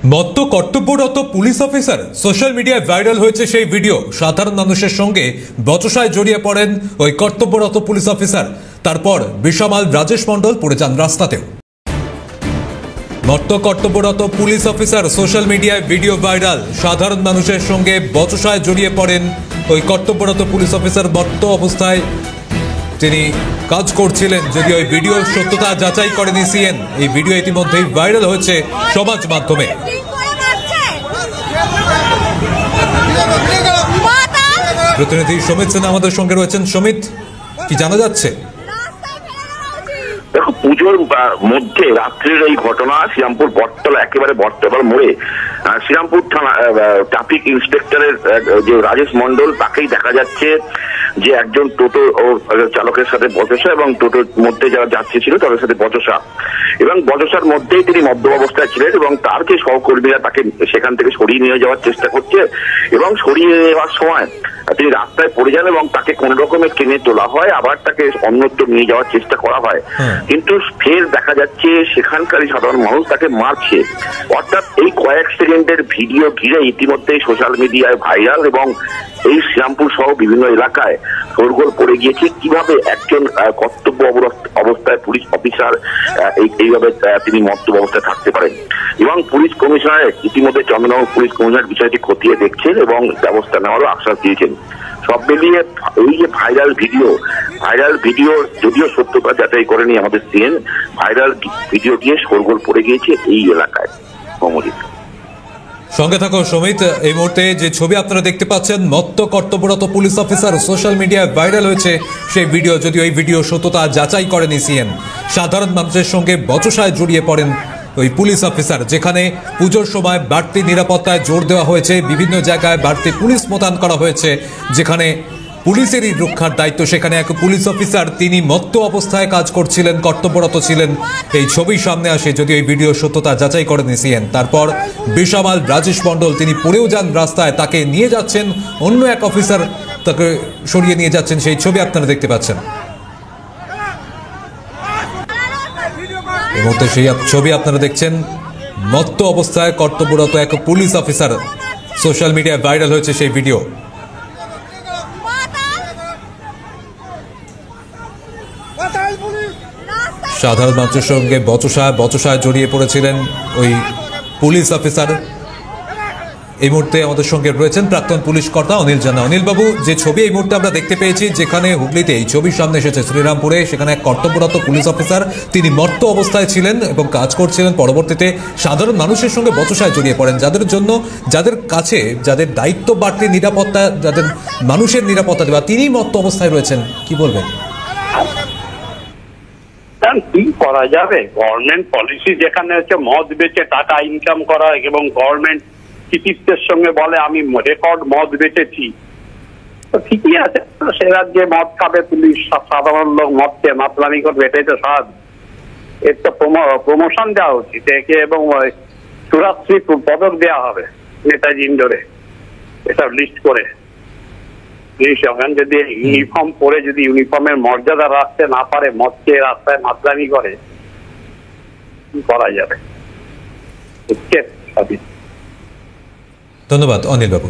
মত্ত কর্তব্যরত police officer social মিডিয়ায় ভাইরাল হয়েছে সেই ভিডিও। সাধারণ মানুষের সঙ্গে বচসায় জড়িয়ে পড়েন ওই কর্তব্যরত পুলিশ অফিসার। তারপর বিশামাল রাজেশ মণ্ডল পড়ে যান রাস্তাতেও। মত্ত কর্তব্যরত পুলিশ অফিসার সোশ্যাল মিডিয়ায় ভিডিও ভাইরাল। সাধারণ মানুষের সঙ্গে বচসায় জড়িয়ে পড়েন ওই কর্তব্যরত পুলিশ অফিসার। মত্ত অবস্থায় তিনি কাজ করছিলেন, যদি ওই ভিডিওর সত্যতা যাচাই করেনি সিএন। এই ভিডিও ইতিমধ্যেই ভাইরাল হয়েছে সমাজ মাধ্যমে। প্রতিনিধি সমিত সেন আমাদের সঙ্গে রয়েছেন। সমিত, কি জানা যাচ্ছে? দেখো, পুজোর মধ্যে রাত্রির এই ঘটনা শ্রীরামপুর বটতলা, একেবারে বটতলার মোড়ে শ্রীরামপুর থানা ট্রাফিক ইন্সপেক্টরের যে রাজেশ মণ্ডল, তাকেই দেখা যাচ্ছে যে একজন টোটো চালকের সাথে বচসা এবং টোটোর মধ্যে যারা যাত্রী ছিল তাদের সাথে বচসা, এবং বচসার মধ্যেই তিনি মদ্য অবস্থায় ছিলেন এবং তার যে সহকর্মীরা তাকে সেখান থেকে সরিয়ে নিয়ে যাওয়ার চেষ্টা করছে এবং সরিয়ে নেওয়ার সময় তিনি রাস্তায় পড়ে যান এবং তাকে কোন রকমের ট্রেনে তোলা হয়, আবার তাকে অন্যত্র নিয়ে যাওয়ার চেষ্টা করা হয়। কিন্তু ফের দেখা যাচ্ছে সেখানকারই সাধারণ মানুষ তাকে মারছে। অর্থাৎ এই কয়েক সেকেন্ডের ভিডিও ঘিরে ইতিমধ্যেই সোশ্যাল মিডিয়ায় ভাইরাল এবং এই শ্রীরামপুর সহ বিভিন্ন এলাকায় শোরগোল পড়ে গিয়েছে। কিভাবে একজন কর্তব্য অবস্থায় পুলিশ অফিসার এইভাবে তিনি মদ্য অবস্থায় থাকতে পারেন, এবং পুলিশ কমিশনার ইতিমধ্যে চন্দ্রনগর পুলিশ কমিশনার বিষয়টি খতিয়ে দেখছেন এবং ব্যবস্থা নেওয়ারও আশ্বাস দিয়েছেন। সব মিলিয়ে এই যে ভাইরাল ভিডিও যদিও সত্যতা যাচাই করেনি আমাদের সিএন, ভাইরাল ভিডিও দিয়ে শোরগোল পড়ে গিয়েছে এই এলাকায়। সঙ্গে থাকো সমিত। এই মুহূর্তে যে ছবি আপনারা দেখতে পাচ্ছেন, মত্ত কর্তব্যরত পুলিশ অফিসার সোশ্যাল মিডিয়ায় ভাইরাল হয়েছে সেই ভিডিও, যদিও এই ভিডিও সত্যতা যাচাই করেনি সিএন। সাধারণ মানুষের সঙ্গে বচসায় জড়িয়ে পড়েন ওই পুলিশ অফিসার, যেখানে পুজোর সময় বাড়তি নিরাপত্তায় জোর দেওয়া হয়েছে। বিভিন্ন জায়গায় বাড়তি পুলিশ মোতায়েন করা হয়েছে, যেখানে পুলিশেরই রক্ষার দায়িত্ব। সেখানে এক পুলিশ অফিসার তিনি মত্ত অবস্থায় কাজ করছিলেন, কর্তব্যরত ছিলেন। এই ছবি সামনে আসে, যদি এই ভিডিও সত্যতা যাচাই করেনি সিএন। তারপর বিশামাল রাজেশ মণ্ডল তিনি পড়েও যান রাস্তায়, তাকে নিয়ে যাচ্ছেন অন্য এক অফিসার, তাকে সরিয়ে নিয়ে যাচ্ছেন। সেই ছবি আপনারা দেখতে পাচ্ছেন এই মুহূর্তে। সেই ছবি আপনারা দেখছেন, মত্ত অবস্থায় কর্তব্যরত এক পুলিশ অফিসার। সোশ্যাল মিডিয়ায় ভাইরাল হয়েছে সেই ভিডিও। সাধারণ মানুষের সঙ্গে বচসায় জড়িয়ে পড়েছিলেন ওই পুলিশ অফিসার। এই মুহূর্তে আমাদের সঙ্গে রয়েছেন প্রাক্তন পুলিশ কর্তা অনিল জানা। অনিল বাবু, যে ছবি এই মুহূর্তে আমরা দেখতে পেয়েছি, যেখানে হুগলিতে এই ছবির সামনে এসেছে শ্রীরামপুরে, সেখানে এক কর্তব্যরত পুলিশ অফিসার তিনি মত্ত অবস্থায় ছিলেন এবং কাজ করছিলেন। পরবর্তীতে সাধারণ মানুষের সঙ্গে বচসায় জড়িয়ে পড়েন, যাদের কাছে যাদের দায়িত্ব বাড়তি নিরাপত্তা, যাদের মানুষের নিরাপত্তা দেওয়া, তিনি মত্ত অবস্থায় রয়েছেন। কি বলবেন? কি করা যাবে? গভর্নমেন্ট পলিসি যেখানে হচ্ছে মদ বেচে টাকা ইনকাম করা এবং গভর্নমেন্ট কৃতিত্বের সঙ্গে বলে আমি রেকর্ড মদ বেচেছি, তো ঠিকই আছে। সে রাজ্যে মদ খাবে পুলিশ, সাধারণ লোক মদ খেয়ে মাতলামি করবে, এটাই তো স্বাদ। এর তো প্রমোশন দেওয়া উচিত একে, এবং সুরাশ্রী পদক দেওয়া হবে নেতাজি ইন্ডোরে এসব লিস্ট করে। যদি ইউনিফর্ম পরে যদি ইউনিফর্মের মর্যাদা রাখতে না পারে, মদ খেয়ে রাস্তায় মাতলামি করে, কি করা যাবে? ধন্যবাদ অনিল বাবু।